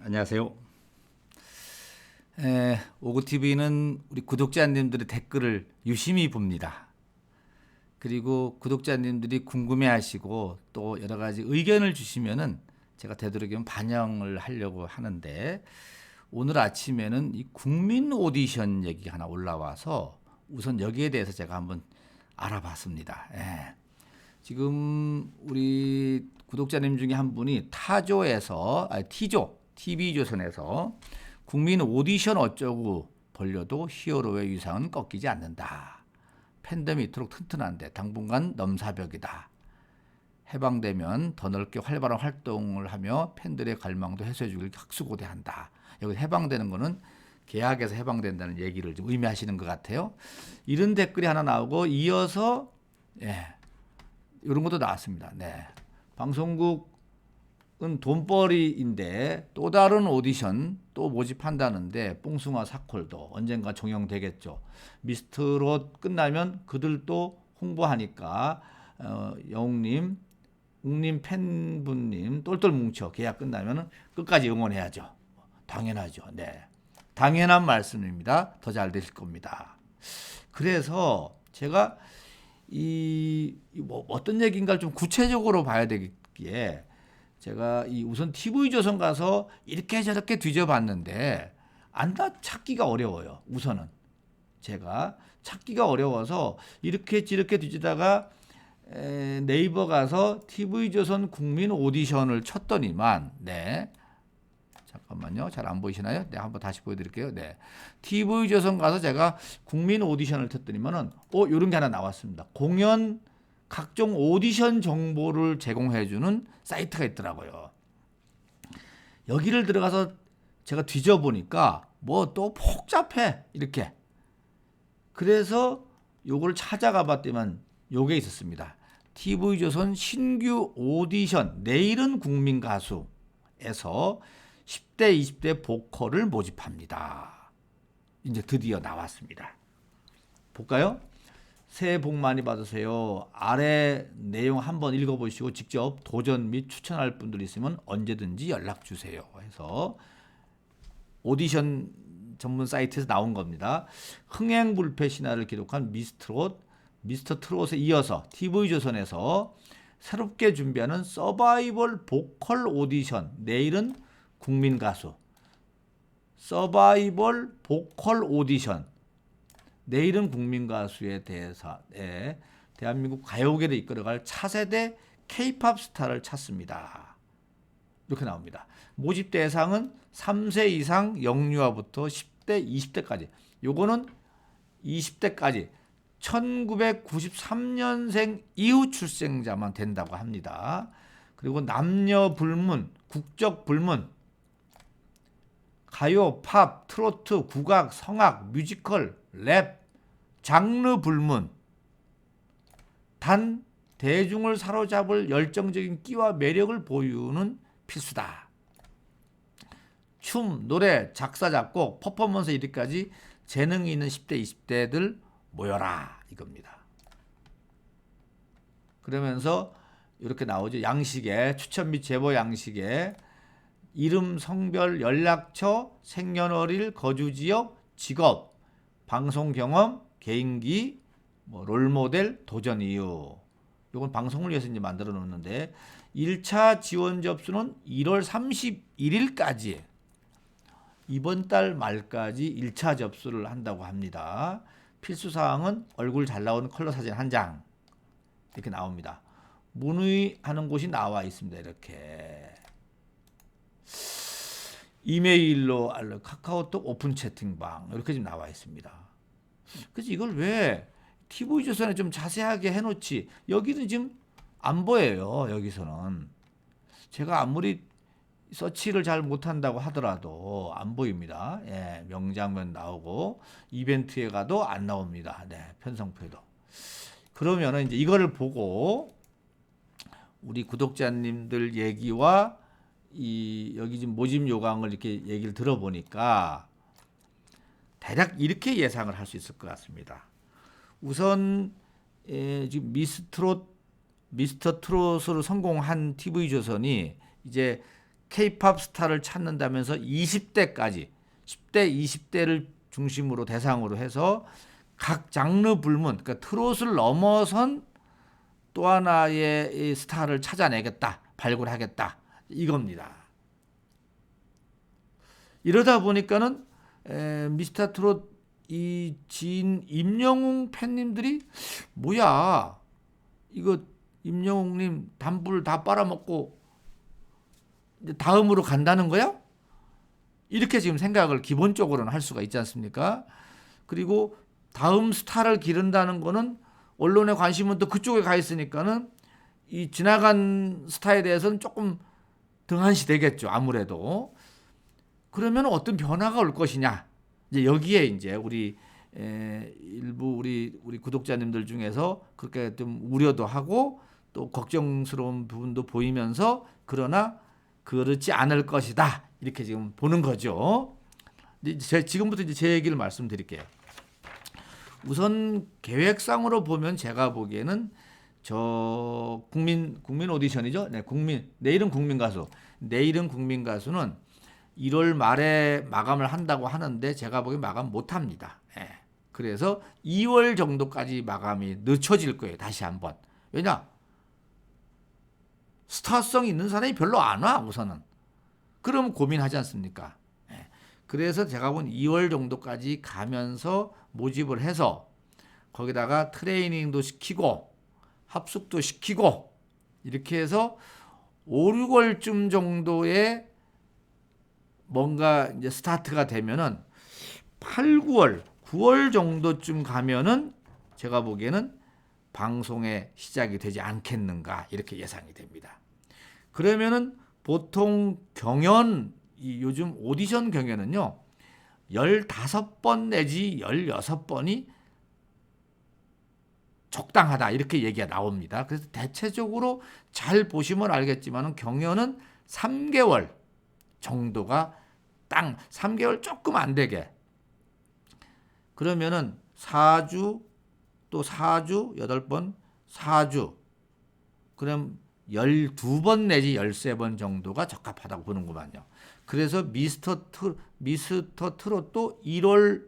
안녕하세요. 오구TV는 우리 구독자님들의 댓글을 유심히 봅니다. 그리고 구독자님들이 궁금해하시고 또 여러 가지 의견을 주시면은 제가 되도록이면 반영을 하려고 하는데, 오늘 아침에는 이 국민 오디션 얘기가 하나 올라와서 우선 여기에 대해서 제가 한번 알아봤습니다. 지금 우리 구독자님 중에 한 분이 T조 TV조선에서 국민 오디션 어쩌고 벌려도 히어로의 위상은 꺾이지 않는다. 팬덤이 이토록 튼튼한데 당분간 넘사벽이다. 해방되면 더 넓게 활발한 활동을 하며 팬들의 갈망도 해소해 주길 각수고대한다. 여기 해방되는 거는 계약에서 해방된다는 얘기를 좀 의미하시는 것 같아요. 이런 댓글이 하나 나오고 이어서 이런 것도 나왔습니다. 방송국은 돈벌이인데 또 다른 오디션 또 모집한다는데 뽕숭아 사콜도 언젠가 종영되겠죠. 미스트롯 끝나면 그들도 홍보하니까 영웅님, 웅님 팬분님 똘똘 뭉쳐 계약 끝나면 끝까지 응원해야죠. 당연하죠. 당연한 말씀입니다. 더 잘 되실 겁니다. 그래서 제가 뭐 어떤 얘기인가를 좀 구체적으로 봐야 되기에 제가 우선 TV조선 가서 이렇게 저렇게 뒤져봤는데 찾기가 어려워요. 우선은 제가 찾기가 어려워서 이렇게 저렇게 뒤지다가 네이버 가서 TV조선 국민 오디션을 쳤더니만 잠깐만요. 잘 안 보이시나요? 한번 다시 보여드릴게요. TV조선 가서 제가 국민 오디션을 쳤더니만은 이런 게 하나 나왔습니다. 공연 각종 오디션 정보를 제공해주는 사이트가 있더라고요. 여기를 들어가서 제가 뒤져보니까 뭐 또 복잡해 이렇게. 그래서 요걸 찾아가 봤더만 요게 있었습니다. TV조선 신규 오디션 내일은 국민 가수에서 10대, 20대 보컬을 모집합니다. 이제 드디어 나왔습니다. 볼까요? 새해 복 많이 받으세요. 아래 내용 한번 읽어보시고 직접 도전 및 추천할 분들 있으면 언제든지 연락 주세요. 해서 오디션 전문 사이트에서 나온 겁니다. 흥행불패 신화를 기록한 미스터 트롯에 이어서 TV조선에서 새롭게 준비하는 서바이벌 보컬 오디션 내일은 국민 가수 서바이벌 보컬 오디션 내일은 국민 가수에 대해서 대한민국 가요계를 이끌어갈 차세대 K-팝 스타를 찾습니다. 이렇게 나옵니다. 모집 대상은 3세 이상 영유아부터 10대, 20대까지. 요거는 20대까지 1993년생 이후 출생자만 된다고 합니다. 그리고 남녀 불문, 국적 불문, 가요, 팝, 트로트, 국악, 성악, 뮤지컬, 랩, 장르 불문. 단 대중을 사로잡을 열정적인 끼와 매력을 보유는 필수다. 춤, 노래, 작사, 작곡, 퍼포먼스 이렇게까지 재능이 있는 10대, 20대들 모여라 이겁니다. 그러면서 이렇게 나오죠. 양식에 추천 및 제보 양식에 이름, 성별, 연락처, 생년월일, 거주지역, 직업, 방송 경험, 개인기, 롤모델, 도전 이유. 이건 방송을 위해서 이제 만들어 놓는데 1차 지원 접수는 1월 31일까지 이번 달 말까지 1차 접수를 한다고 합니다. 필수 사항은 얼굴 잘 나오는 컬러 사진 한 장 이렇게 나옵니다. 문의하는 곳이 나와 있습니다. 이렇게 이메일로 카카오톡 오픈 채팅방 이렇게 지금 나와 있습니다. 그래서 이걸 왜 TV조선에 좀 자세하게 해놓지? 여기는 지금 안 보여요. 여기서는 제가 아무리 서치를 잘 못한다고 하더라도 안 보입니다. 명장면 나오고 이벤트에 가도 안 나옵니다. 편성표도. 그러면은 이제 이거를 보고 우리 구독자님들 얘기와 여기 지금 모집 요강을 이렇게 얘기를 들어보니까 대략 이렇게 예상을 할 수 있을 것 같습니다. 우선 지금 미스터 트롯을 성공한 TV조선이 이제 K-팝 스타를 찾는다면서 20대까지 10대, 20대를 중심으로 대상으로 해서 각 장르 불문, 그러니까 트롯을 넘어선 또 하나의 이 스타를 찾아내겠다, 발굴하겠다 이겁니다. 이러다 보니까는 미스터 트롯 이 지인 임영웅 팬님들이 뭐야 이거 임영웅님 단불 다 빨아먹고 이제 다음으로 간다는 거야? 이렇게 지금 생각을 기본적으로는 할 수가 있지 않습니까? 그리고 다음 스타를 기른다는 거는 언론의 관심은 또 그쪽에 가 있으니까는 이 지나간 스타에 대해서는 조금 등한시 되겠죠. 아무래도. 그러면 어떤 변화가 올 것이냐? 이제 여기에 이제 우리 일부 우리 구독자님들 중에서 그렇게 좀 우려도 하고 또 걱정스러운 부분도 보이면서 그러나 그렇지 않을 것이다. 이렇게 지금 보는 거죠. 지금부터 이제 제 얘기를 말씀드릴게요. 우선 계획상으로 보면 제가 보기에는 저 국민 오디션이죠. 네, 내일은 국민 가수. 내일은 국민 가수는 1월 말에 마감을 한다고 하는데 제가 보기엔 마감 못 합니다. 예. 그래서 2월 정도까지 마감이 늦춰질 거예요. 다시 한번. 왜냐? 스타성 있는 사람이 별로 안 와, 우선은. 그러면 고민하지 않습니까? 예. 그래서 제가 본 2월 정도까지 가면서 모집을 해서 거기다가 트레이닝도 시키고 합숙도 시키고 이렇게 해서 5, 6월쯤 정도에 뭔가 이제 스타트가 되면은 8, 9월, 9월 정도쯤 가면은 제가 보기에는 방송의 시작이 되지 않겠는가 이렇게 예상이 됩니다. 그러면은 보통 경연, 요즘 오디션 경연은요 15번 내지 16번이 적당하다 이렇게 얘기가 나옵니다. 그래서 대체적으로 잘 보시면 알겠지만 경연은 3개월 정도가 딱 3개월 조금 안 되게 그러면은 4주 또 4주 8번 4주 그럼 12번 내지 13번 정도가 적합하다고 보는구만요. 그래서 미스터 트롯도 1월부터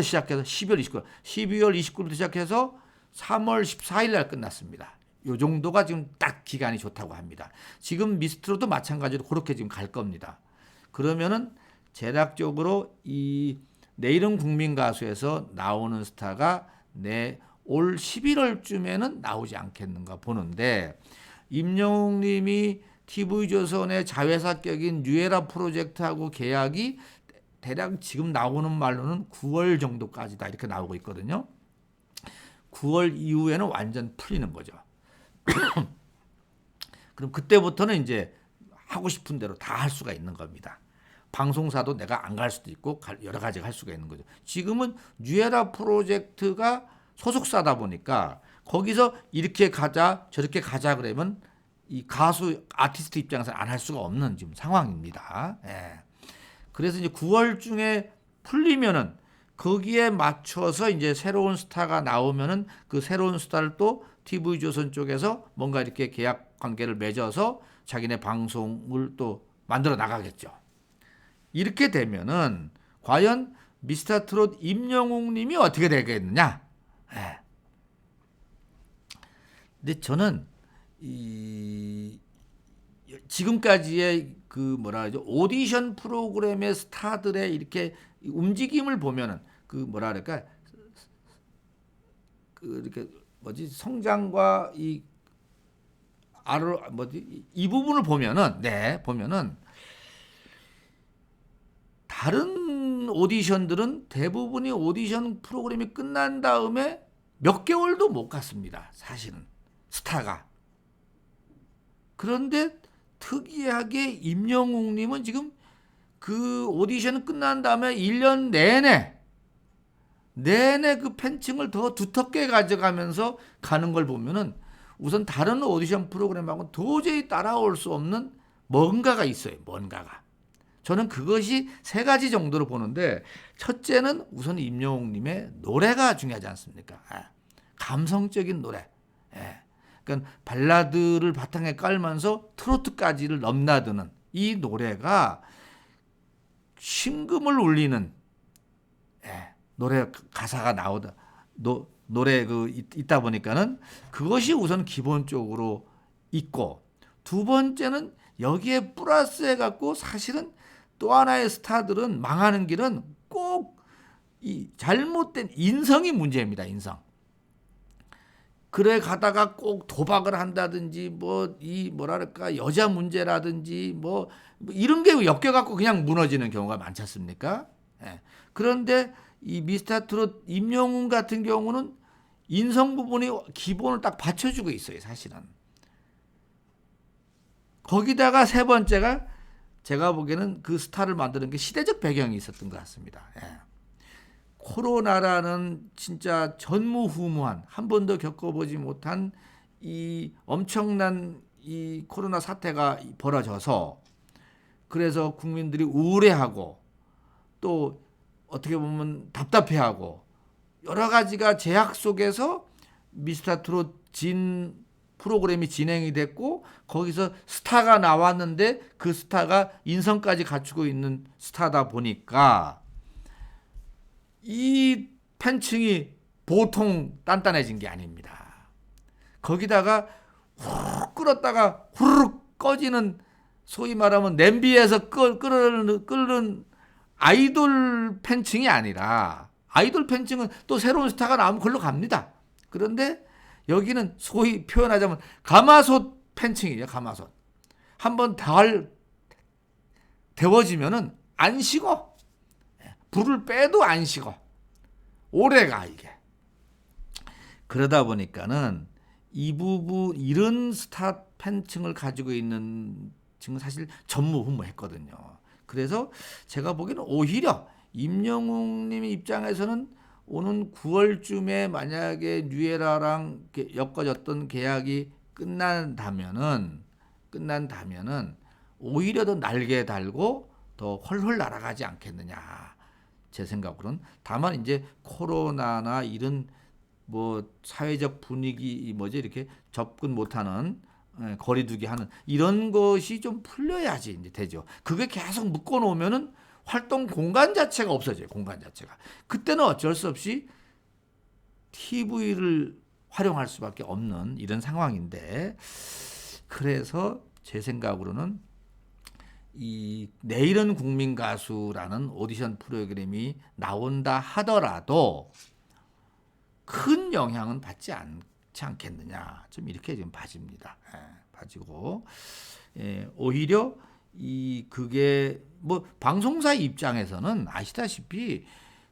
시작해서 12월 29일부터 시작해서 3월 14일 날 끝났습니다. 요 정도가 지금 딱 기간이 좋다고 합니다. 지금 미스트롯도 마찬가지로 그렇게 지금 갈 겁니다. 그러면은 대략적으로 이 내일은 국민 가수에서 나오는 스타가 올 11월쯤에는 나오지 않겠는가 보는데 임영웅 님이 TV조선의 자회사격인 뉴에라 프로젝트하고 계약이 대략 지금 나오는 말로는 9월 정도까지다 이렇게 나오고 있거든요. 9월 이후에는 완전 풀리는 거죠. 그럼 그때부터는 이제 하고 싶은 대로 다 할 수가 있는 겁니다. 방송사도 내가 안 갈 수도 있고 여러 가지가 할 수가 있는 거죠. 지금은 뉴에라 프로젝트가 소속사다 보니까 거기서 이렇게 가자 저렇게 가자 그러면 이 가수 아티스트 입장에서 안 할 수가 없는 지금 상황입니다. 예. 그래서 이제 9월 중에 풀리면은 거기에 맞춰서 이제 새로운 스타가 나오면은 그 새로운 스타를 또 TV조선 쪽에서 뭔가 이렇게 계약 관계를 맺어서 자기네 방송을 또 만들어 나가겠죠. 이렇게 되면은 과연 미스터 트롯 임영웅 님이 어떻게 되겠느냐? 네. 근데 저는 지금까지의 그 뭐라 그러죠? 오디션 프로그램의 스타들의 이렇게 움직임을 보면은 그 뭐라 그럴까? 그 이렇게 뭐지? 성장과 이 부분을 보면은 보면은 다른 오디션들은 대부분이 오디션 프로그램이 끝난 다음에 몇 개월도 못 갔습니다. 사실은 스타가. 그런데 특이하게 임영웅 님은 지금 그 오디션 끝난 다음에 1년 내내 그 팬층을 더 두텁게 가져가면서 가는 걸 보면은 우선 다른 오디션 프로그램하고는 도저히 따라올 수 없는 뭔가가 있어요. 뭔가가. 저는 그것이 세 가지 정도로 보는데 첫째는 우선 임영웅 님의 노래가 중요하지 않습니까? 감성적인 노래. 그러니까 발라드를 바탕에 깔면서 트로트까지를 넘나드는 이 노래가 심금을 울리는 노래 가사가 나오다 노래 있다 보니까는 그것이 우선 기본적으로 있고, 두 번째는 여기에 플러스해 갖고 사실은 또 하나의 스타들은 망하는 길은 꼭 이 잘못된 인성이 문제입니다. 인성. 그래 가다가 꼭 도박을 한다든지 뭐랄까 여자 문제라든지 뭐 이런 게 엮여 갖고 그냥 무너지는 경우가 많지 않습니까? 그런데 이 미스터 트롯 임영웅 같은 경우는 인성 부분이 기본을 딱 받쳐주고 있어요, 사실은. 거기다가 세 번째가 제가 보기에는 그 스타를 만드는 게 시대적 배경이 있었던 것 같습니다. 코로나라는 진짜 전무후무한, 한 번도 겪어보지 못한 이 엄청난 이 코로나 사태가 벌어져서, 그래서 국민들이 우울해하고 또 어떻게 보면 답답해하고 여러 가지가 제약 속에서 미스터 트롯 프로그램이 진행이 됐고, 거기서 스타가 나왔는데 그 스타가 인성까지 갖추고 있는 스타다 보니까 이 팬층이 보통 단단해진 게 아닙니다. 거기다가 후루룩 끓었다가 후루룩 꺼지는, 소위 말하면 냄비에서 끓는 아이돌 팬층이 아니라, 아이돌 팬층은 또 새로운 스타가 나오면 그걸로 갑니다. 그런데 여기는 소위 표현하자면 가마솥 팬층이에요. 가마솥. 한번 달 데워지면은 안 식어. 불을 빼도 안 식어. 오래가 이게. 그러다 보니까는 이 부분, 이런 스타 팬층을 가지고 있는 층은 사실 전무후무했거든요. 그래서 제가 보기에는 오히려 임영웅 님 입장에서는 오는 9월쯤에 만약에 뉴에라랑 엮어졌던 계약이 끝난다면은 오히려 더 날개 달고 더 훨훨 날아가지 않겠느냐, 제 생각으로는. 다만 이제 코로나나 이런 뭐 사회적 분위기 이렇게 접근 못하는, 거리두기 하는 이런 것이 좀 풀려야지 이제 되죠. 그게 계속 묶어 놓으면은 활동 공간 자체가 없어져요. 공간 자체가. 그때는 어쩔 수 없이 TV를 활용할 수밖에 없는 이런 상황인데, 그래서 제 생각으로는 이 내일은 국민 가수라는 오디션 프로그램이 나온다 하더라도 큰 영향은 받지 않지 않겠느냐, 좀 이렇게 지금 봐집니다. 봐지고, 오히려 그게 뭐 방송사 입장에서는 아시다시피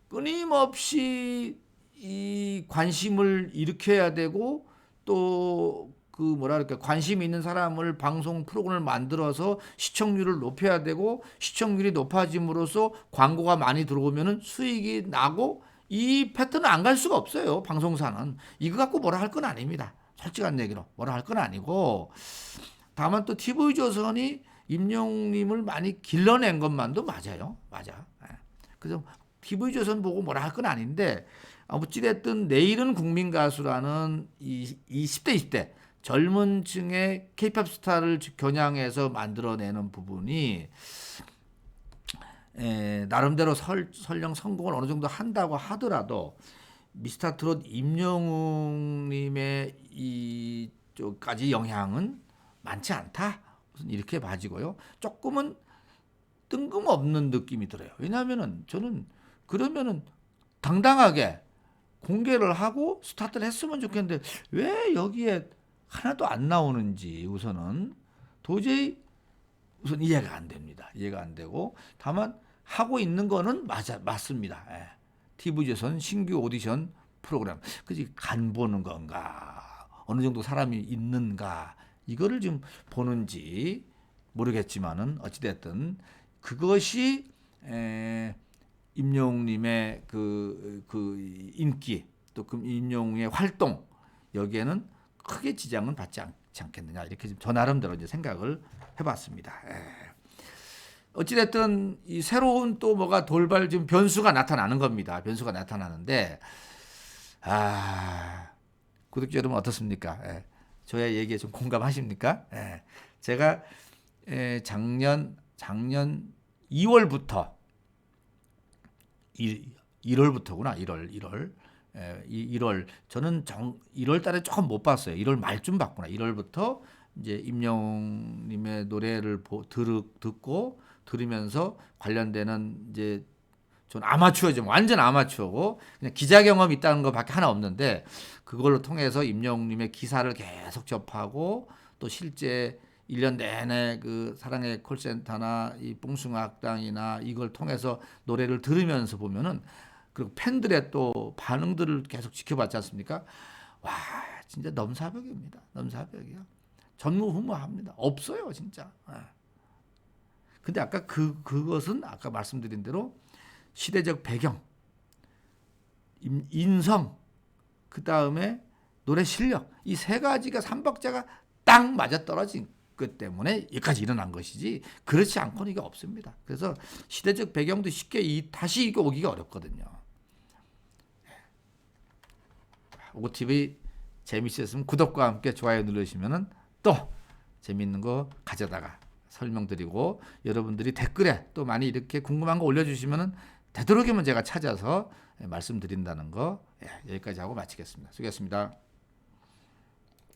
끊임없이 이 관심을 일으켜야 되고, 또 그 뭐랄까 관심 있는 사람을 방송 프로그램을 만들어서 시청률을 높여야 되고, 시청률이 높아짐으로써 광고가 많이 들어오면은 수익이 나고, 이 패턴은 안 갈 수가 없어요. 방송사는 이거 갖고 뭐라 할 건 아닙니다. 솔직한 얘기로 뭐라 할 건 아니고, 다만 또 TV조선이 임영웅님을 많이 길러낸 것만도 맞아요. 맞아. 그래서 TV조선 보고 뭐라 할 건 아닌데, 어찌됐든 내일은 국민 가수라는 이 10대 20대 젊은 층의 K-팝 스타를 겨냥해서 만들어내는 부분이 나름대로 설령 성공을 어느 정도 한다고 하더라도 미스터 트롯 임영웅님의 이쪽까지 영향은 많지 않다, 우선 이렇게 봐지고요. 조금은 뜬금없는 느낌이 들어요. 왜냐하면은 저는 그러면은 당당하게 공개를 하고 스타트를 했으면 좋겠는데 왜 여기에 하나도 안 나오는지 우선은 도저히 우선 이해가 안 됩니다. 이해가 안 되고, 다만 하고 있는 거는 맞습니다. TV조선 신규 오디션 프로그램. 그지, 간 보는 건가, 어느 정도 사람이 있는가, 이거를 좀 보는지 모르겠지만은 어찌됐든 그것이 임영웅님의 그 인기, 또 그 임영웅의 활동, 여기에는 크게 지장은 받지 않겠느냐, 이렇게 저 나름대로 이제 생각을 해봤습니다. 어찌됐든 이 새로운 또 뭐가 돌발 좀 변수가 나타나는 겁니다. 변수가 나타나는데, 구독자 여러분 어떻습니까? 저의 얘기에 좀 공감하십니까? 예. 제가 작년 2월부터 1월부터구나. 1월 저는 1월 달에 조금 못 봤어요. 1월 말쯤 봤구나. 1월부터 이제 임영웅님의 노래를 듣고 들으면서 관련되는 이제 전 아마추어죠. 완전 아마추어고 그냥 기자 경험이 있다는 것밖에 하나 없는데 그걸로 통해서 임영웅님의 기사를 계속 접하고 또 실제 1년 내내 그 사랑의 콜센터나 이 뽕숭아 학당이나 이걸 통해서 노래를 들으면서 보면은 그 팬들의 또 반응들을 계속 지켜봤지 않습니까? 와, 진짜 넘사벽입니다. 넘사벽이요. 전무후무합니다. 없어요, 진짜. 근데 아까 그것은 아까 말씀드린 대로 시대적 배경, 인성, 그 다음에 노래 실력, 이 세 가지가 삼박자가 딱 맞아 떨어진 것 때문에 여기까지 일어난 것이지 그렇지 않고는 이게 없습니다. 그래서 시대적 배경도 쉽게 다시 이거 오기가 어렵거든요. OTV 재미있었으면 구독과 함께 좋아요 누르시면은 또 재미있는 거 가져다가 설명드리고 여러분들이 댓글에 또 많이 이렇게 궁금한 거 올려주시면은 되도록이면 제가 찾아서 말씀드린다는 거 여기까지 하고 마치겠습니다. 수고하셨습니다.